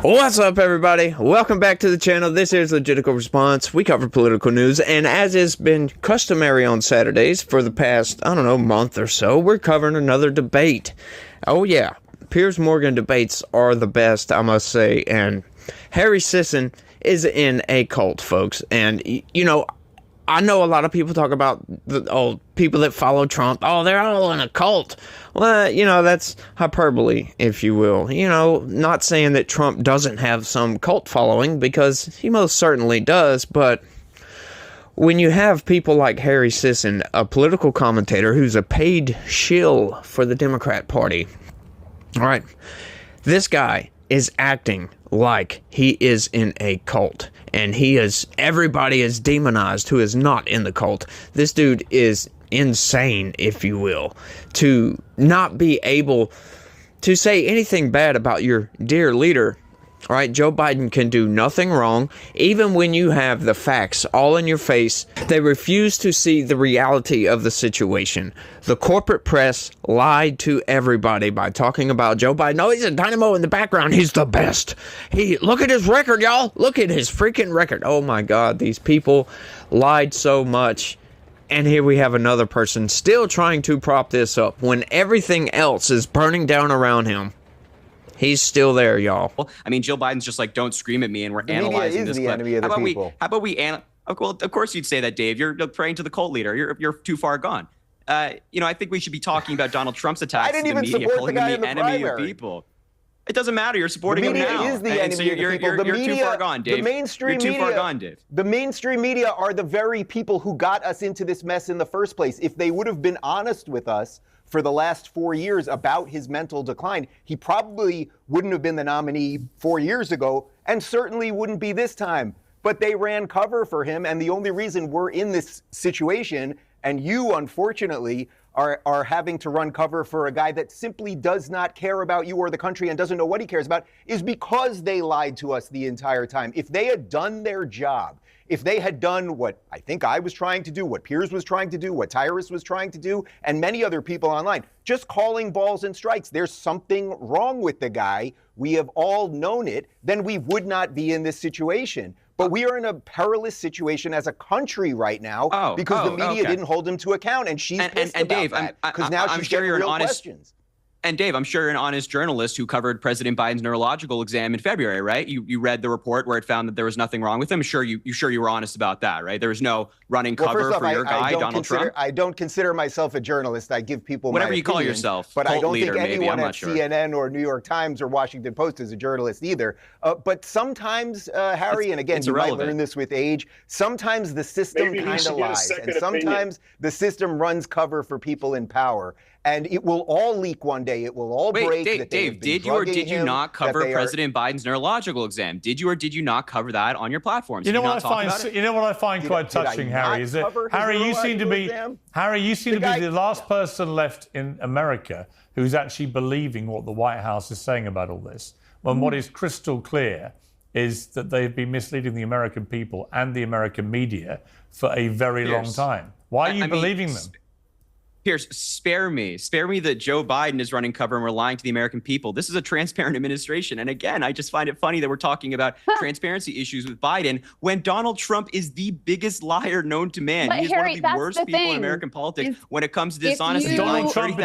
What's up, everybody? Welcome back to the channel. This is Legitical Response. We cover political news, and as has been customary on Saturdays for the past, month or so, we're covering another debate. Oh yeah, Piers Morgan debates are the best, I must say, and Harry Sisson is in a cult, folks. And, I know a lot of people talk about the people that follow Trump. Oh, they're all in a cult. Well, that's hyperbole, if you will. Not saying that Trump doesn't have some cult following, because he most certainly does. But when you have people like Harry Sisson, a political commentator who's a paid shill for the Democrat Party, all right, this guy is acting like he is in a cult, and everybody is demonized who is not in the cult. This dude is insane, if you will, to not be able to say anything bad about your dear leader. All right, Joe Biden can do nothing wrong. Even when you have the facts all in your face, they refuse to see the reality of the situation. The corporate press lied to everybody by talking about Joe Biden. Oh, he's a dynamo in the background. He's the best. Look at his record, y'all. Look at his freaking record. Oh my God, these people lied so much. And here we have another person still trying to prop this up when everything else is burning down around him. He's still there, y'all. I mean, Joe Biden's just like, don't scream at me, and we're analyzing this. The enemy of the people. How about we well, of course you'd say that, Dave. You're praying to the cult leader. You're too far gone. I think we should be talking about Donald Trump's attacks to the media, calling him the enemy of people. It doesn't matter. You're supporting him now. Is the enemy of the people. You're too far gone, Dave. The mainstream media, you're too far gone, Dave. The mainstream media are the very people who got us into this mess in the first place. If they would have been honest with us for the last 4 years about his mental decline, he probably wouldn't have been the nominee 4 years ago, and certainly wouldn't be this time. But they ran cover for him, and the only reason we're in this situation, and you, unfortunately, are having to run cover for a guy that simply does not care about you or the country and doesn't know what he cares about, is because they lied to us the entire time. If they had done their job, if they had done what I think I was trying to do, what Piers was trying to do, what Tyrus was trying to do, and many other people online, just calling balls and strikes, there's something wrong with the guy, we have all known it, then we would not be in this situation. But we are in a perilous situation as a country right now because the media didn't hold him to account, and she's pissed about Dave, that because now she's getting real questions. And Dave, I'm sure you're an honest journalist who covered President Biden's neurological exam in February, right? You read the report where it found that there was nothing wrong with him. You were honest about that, right? There was no running cover for your guy, Donald Trump. I don't consider myself a journalist. I give people whatever my you call yourself, but I don't leader, think anyone at sure. CNN or New York Times or Washington Post is a journalist either. But sometimes, Harry, and again, you might learn this with age, sometimes the system kind of lies, and sometimes the system runs cover for people in power. And it will all leak one day. It will all break. Dave, did you or did you not cover President Biden's neurological exam? Did you or did you not cover that on your platforms? You know what I find quite touching, Harry, is that Harry, you seem to be the last person left in America who's actually believing what the White House is saying about all this. When what is crystal clear is that they've been misleading the American people and the American media for a very long time. Why are you believing them? Piers, spare me that Joe Biden is running cover and we're lying to the American people. This is a transparent administration. And again, I just find it funny that we're talking about transparency issues with Biden when Donald Trump is the biggest liar known to man. He is one of the worst people in American politics when it comes to dishonesty. Donald Trump is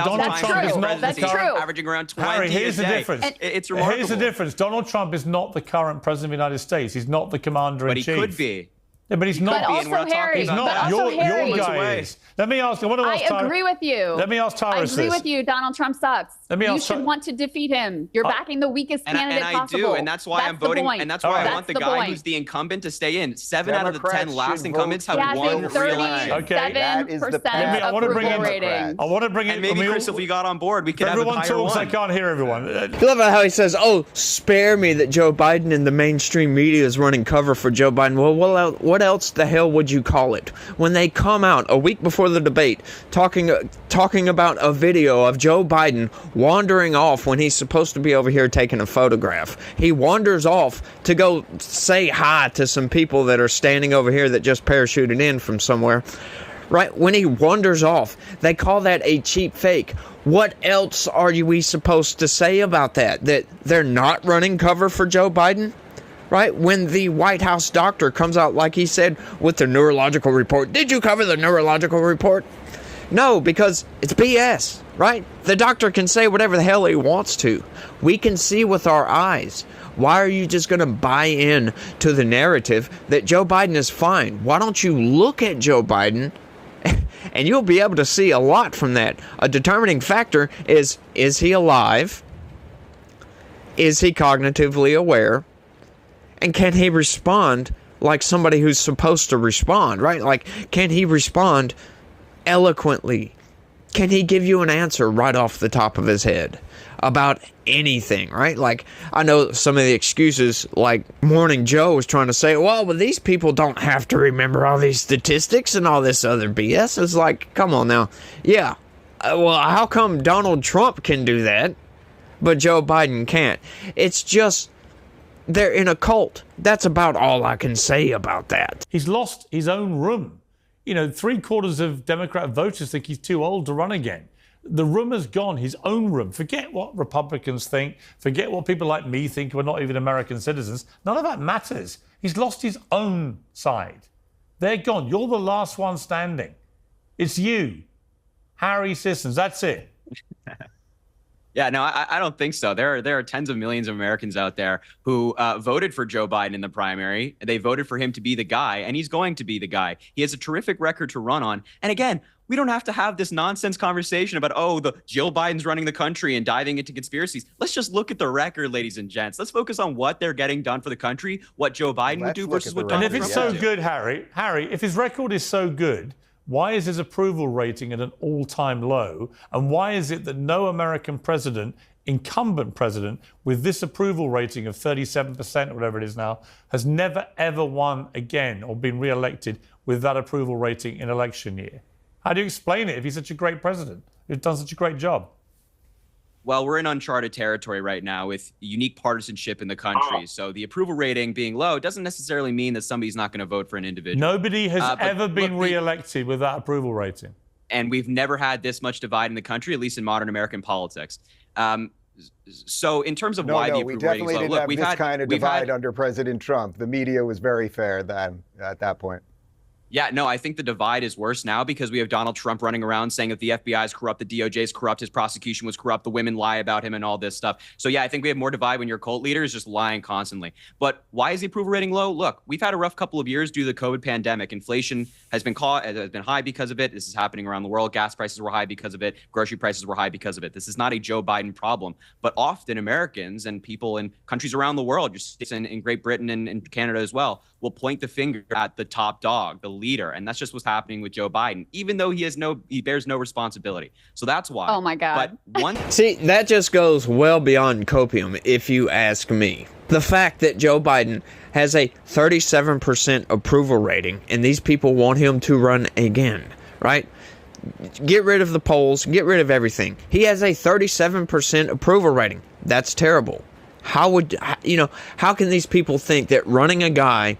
not the current, averaging around 20 Harry, here's the difference. It's remarkable. Here's the difference. Donald Trump is not the current president of the United States. He's not the commander-in-chief. But he could be. Yeah, but he's not. But also, Harry, he's not. Your guy is. Let me ask. I agree with you. Let me ask Tyrus this. I agree with you. Donald Trump sucks. You should want to defeat him. You're backing the weakest candidate possible. And I do, and that's why I'm voting. And that's why I want the guy who's the incumbent to stay in. 7 out of the 10 last incumbents have won re-election. Okay, that is the approval rating. I want to bring it. And maybe Chris, if we got on board, we could have a higher one. Everyone talks. I can't hear everyone. I love how he says, "Oh, spare me that Joe Biden and the mainstream media is running cover for Joe Biden." Well, what else the hell would you call it when they come out a week before the debate talking about a video of Joe Biden wandering off when he's supposed to be over here taking a photograph? He wanders off to go say hi to some people that are standing over here that just parachuted in from somewhere. right? When he wanders off, they call that a cheap fake. What else are we supposed to say about that? That they're not running cover for Joe Biden? Right? When the White House doctor comes out, like he said, with the neurological report. Did you cover the neurological report? No, because it's BS, right? The doctor can say whatever the hell he wants to. We can see with our eyes. Why are you just going to buy in to the narrative that Joe Biden is fine? Why don't you look at Joe Biden and you'll be able to see a lot from that. A determining factor is he alive? Is he cognitively aware? And can he respond like somebody who's supposed to respond, right? Like, can he respond eloquently? Can he give you an answer right off the top of his head about anything, right? Like, I know some of the excuses, like Morning Joe was trying to say, well, these people don't have to remember all these statistics and all this other BS. It's like, come on now. Yeah. Well, how come Donald Trump can do that, but Joe Biden can't? It's just, they're in a cult. That's about all I can say about that. He's lost his own room. You know, 3/4 of Democrat voters think he's too old to run again. The room has gone, his own room. Forget what Republicans think. Forget what people like me think who are not even American citizens. None of that matters. He's lost his own side. They're gone. You're the last one standing. It's you, Harry Sissons. That's it. Yeah, no, I don't think so. There are tens of millions of Americans out there who voted for Joe Biden in the primary. They voted for him to be the guy, and he's going to be the guy. He has a terrific record to run on. And again, we don't have to have this nonsense conversation about, the Jill Biden's running the country and diving into conspiracies. Let's just look at the record, ladies and gents. Let's focus on what they're getting done for the country, what Joe Biden would do versus what Donald Trump would do. And if it's so good, Harry, if his record is so good, why is his approval rating at an all-time low? And why is it that no American president, incumbent president, with this approval rating of 37%, or whatever it is now, has never, ever won again or been re-elected with that approval rating in election year? How do you explain it if he's such a great president who's done such a great job? Well, we're in uncharted territory right now with unique partisanship in the country. So the approval rating being low doesn't necessarily mean that somebody's not going to vote for an individual. Nobody has ever been re-elected with that approval rating. And we've never had this much divide in the country, at least in modern American politics. So in terms of why the approval rating is low, look, we've had this kind of divide under President Trump. The media was very fair then at that point. Yeah, no, I think the divide is worse now because we have Donald Trump running around saying that the FBI is corrupt, the DOJ is corrupt, his prosecution was corrupt, the women lie about him and all this stuff. So yeah, I think we have more divide when your cult leader is just lying constantly. But why is the approval rating low? Look, we've had a rough couple of years due to the COVID pandemic. Inflation has been high because of it. This is happening around the world. Gas prices were high because of it. Grocery prices were high because of it. This is not a Joe Biden problem. But often Americans and people in countries around the world, just in Great Britain and Canada as well, will point the finger at the top dog, the leader. And that's just what's happening with Joe Biden, even though he bears no responsibility. So that's why. Oh, my God. But See, that just goes well beyond copium, if you ask me. The fact that Joe Biden has a 37% approval rating, and these people want him to run again, right? Get rid of the polls, get rid of everything. He has a 37% approval rating. That's terrible. How can these people think that running a guy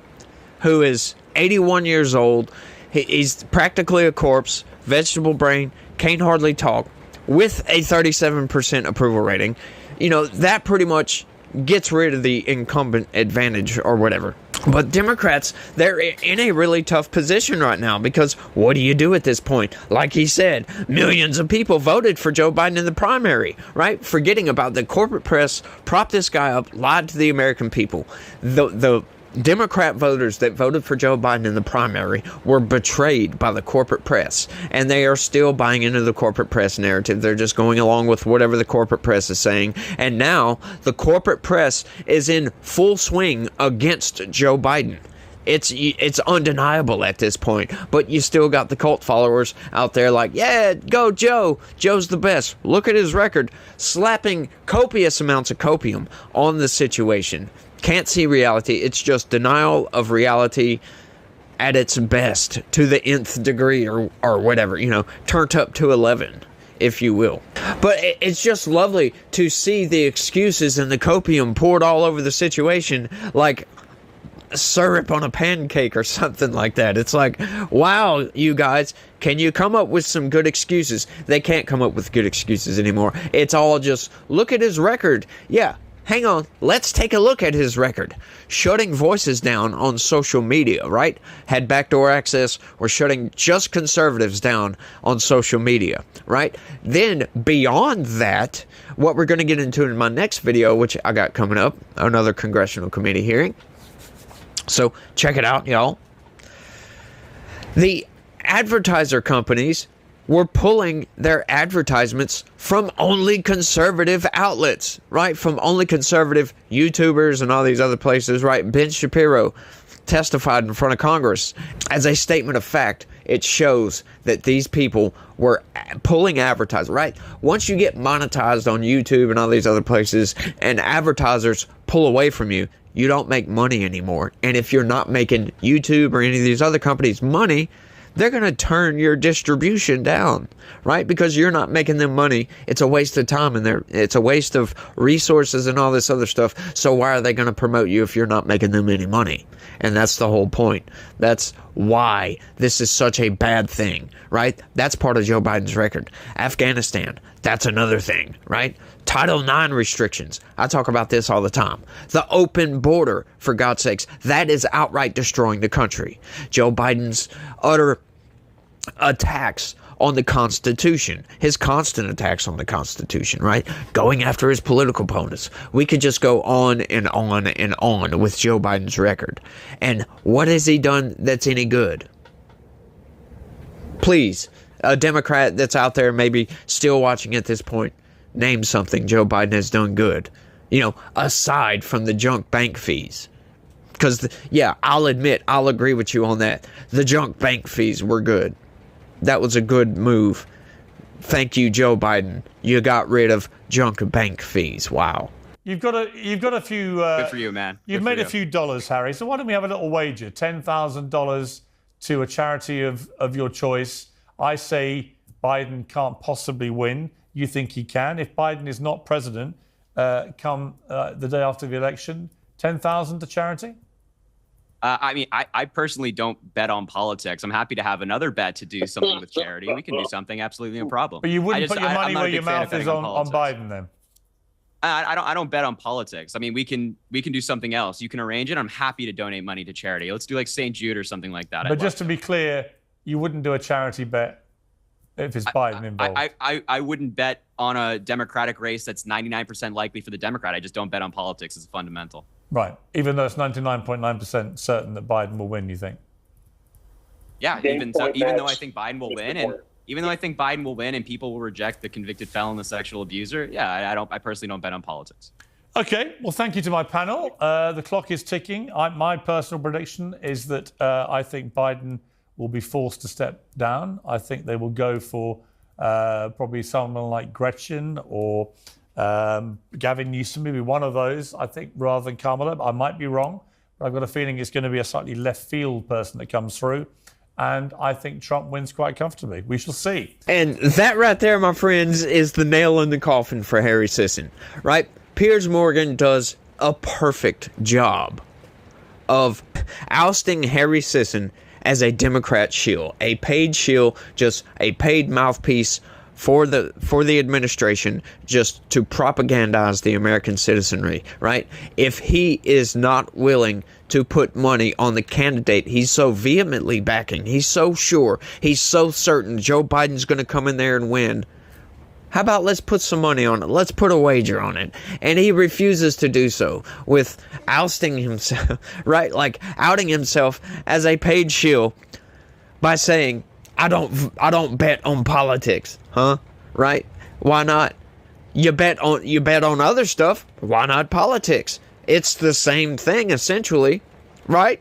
who is 81 years old, he's practically a corpse, vegetable brain, can't hardly talk, with a 37% approval rating, that pretty much gets rid of the incumbent advantage or whatever. But Democrats, they're in a really tough position right now because what do you do at this point? Like he said, millions of people voted for Joe Biden in the primary, right? Forgetting about the corporate press, propped this guy up, lied to the American people. The Democrat voters that voted for Joe Biden in the primary were betrayed by the corporate press, and they are still buying into the corporate press narrative. They're just going along with whatever the corporate press is saying, and now the corporate press is in full swing against Joe Biden. It's undeniable at this point, but you still got the cult followers out there like, yeah, go Joe. Joe's the best. Look at his record, slapping copious amounts of copium on the situation. Can't see reality. It's just denial of reality at its best, to the nth degree or whatever, turned up to 11, if you will. But it's just lovely to see the excuses and the copium poured all over the situation. Like, syrup on a pancake or something like that. It's like, wow, you guys, can you come up with some good excuses? They can't come up with good excuses anymore. It's all just, look at his record. Yeah, hang on, let's take a look at his record. Shutting voices down on social media, right? Had backdoor access, or shutting just conservatives down on social media, right? Then beyond that, what we're going to get into in my next video, which I got coming up, another congressional committee hearing. So check it out, y'all. The advertiser companies were pulling their advertisements from only conservative outlets, right? From only conservative YouTubers and all these other places, right? Ben Shapiro testified in front of Congress. As a statement of fact, it shows that these people were pulling advertisers, right? Once you get monetized on YouTube and all these other places, and advertisers pull away from you, you don't make money anymore. And if you're not making YouTube or any of these other companies money, they're going to turn your distribution down, right? Because you're not making them money. It's a waste of time, and it's a waste of resources and all this other stuff. So why are they going to promote you if you're not making them any money? And that's the whole point. That's why this is such a bad thing, right? That's part of Joe Biden's record. Afghanistan, that's another thing, right? Title IX restrictions. I talk about this all the time. The open border, for God's sakes, that is outright destroying the country. Joe Biden's utter attacks on the Constitution, his constant attacks on the Constitution, right? Going after his political opponents. We could just go on and on and on with Joe Biden's record. And what has he done that's any good? Please, a Democrat that's out there maybe still watching at this point, name something Joe Biden has done good, you know, aside from the junk bank fees. Because, yeah, I'll admit, I'll agree with you on that. The junk bank fees were good. That was a good move. Thank you, Joe Biden. You got rid of junk bank fees. Wow. You've got a few. Good for you, man. You've made a few dollars, Harry. So why don't we have a little wager? $10,000 to a charity of your choice. I say Biden can't possibly win. You think he can? If Biden is not president, come the day after the election, $10,000 to charity? I mean, I personally don't bet on politics. I'm happy to have another bet to do something with charity. We can do something, absolutely no problem. But you wouldn't put your money where your mouth is on Biden, then? I don't bet on politics. I mean, we can do something else. You can arrange it. I'm happy to donate money to charity. Let's do like St. Jude or something like that. But just to be clear, you wouldn't do a charity bet if it's Biden involved. I wouldn't bet on a Democratic race that's 99% likely for the Democrat. I just don't bet on politics as a fundamental. Right. Even though it's 99.9% certain that Biden will win, you think? Yeah. Even though I think Biden will win, and even though I think Biden will win and people will reject the convicted felon, the sexual abuser, yeah, I personally don't bet on politics. Okay. Well, thank you to my panel. The clock is ticking. My personal prediction is that I think Biden will be forced to step down. I think they will go for probably someone like Gretchen or Gavin Newsom, maybe one of those, I think, rather than Kamala. I might be wrong, but I've got a feeling it's going to be a slightly left field person that comes through. And I think Trump wins quite comfortably. We shall see. And that right there, my friends, is the nail in the coffin for Harry Sisson, right? Piers Morgan does a perfect job of ousting Harry Sisson as a Democrat shill, a paid shill, just a paid mouthpiece for the administration, just to propagandize the American citizenry, right? If he is not willing to put money on the candidate he's so vehemently backing, he's so sure, he's so certain Joe Biden's going to come in there and win, how about let's put some money on it? Let's put a wager on it. And he refuses to do so, with ousting himself, right? Like outing himself as a paid shill by saying, I don't bet on politics, huh? Right? Why not? You bet on other stuff. Why not politics? It's the same thing essentially, right?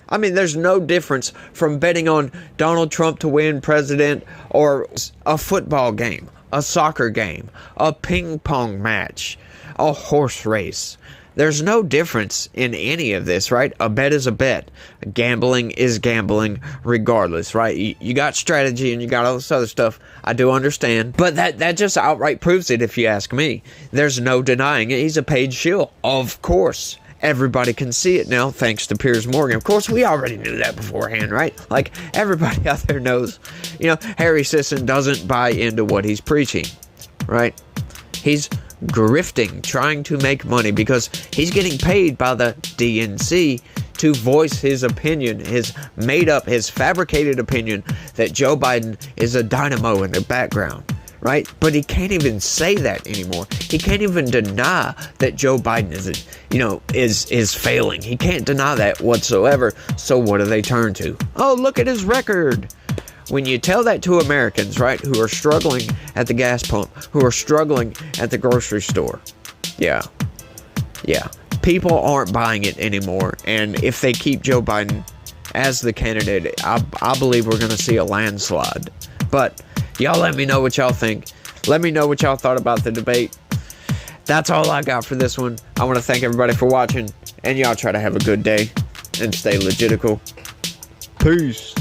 I mean, there's no difference from betting on Donald Trump to win president or a football game, a soccer game, a ping pong match, a horse race. There's no difference in any of this, right? A bet is a bet. Gambling is gambling regardless, right? You got strategy and you got all this other stuff. I do understand. But that just outright proves it if you ask me. There's no denying it. He's a paid shill, of course. everybody can see it now thanks to Piers Morgan. Of course, we already knew that beforehand, right? Like, everybody out there knows, Harry Sisson doesn't buy into what he's preaching, right? He's grifting, trying to make money because he's getting paid by the DNC to voice his opinion, his made-up, his fabricated opinion that Joe Biden is a dynamo in the background. Right? But he can't even say that anymore. He can't even deny that Joe Biden is failing. He can't deny that whatsoever. So what do they turn to? Oh, look at his record. When you tell that to Americans, right, who are struggling at the gas pump, who are struggling at the grocery store, yeah, people aren't buying it anymore. And if they keep Joe Biden as the candidate, I believe we're going to see a landslide. But y'all let me know what y'all think. Let me know what y'all thought about the debate. That's all I got for this one. I want to thank everybody for watching, and y'all try to have a good day and stay legitical. Peace.